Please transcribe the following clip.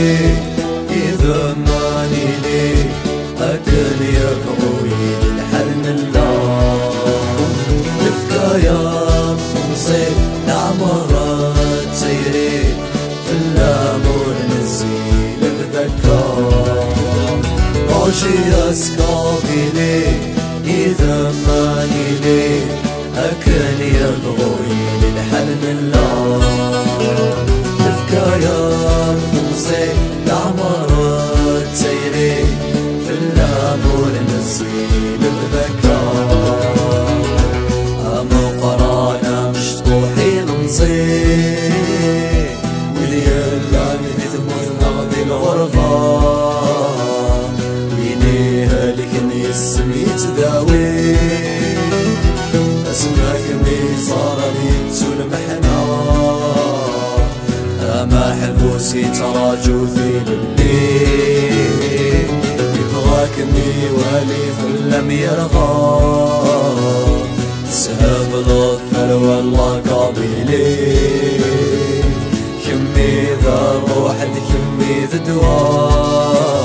لي إذا ماني لي أكن يبغوي للحرن الله الذكايات تنصيب العمرات سيري في اللامور نزيل بذكار روشي أسكابي لي إذا ماني لي أكن يبغوي للحرن الله الذكايات تنصيب العمرات سيري في اللامور نزيل بذكار مقرانا مشطوحين نصيب وذي اللعنة ذي تموت نغذي الغرفة وينيها لكن يسمي تداوي اسمك ميصار لي تسول محنا ما حبوسي تراجو في الليل يبغاك ميوالي فلم يرغى سهب الثروة الله قابلي كمي ذا روح كمي ذا دواء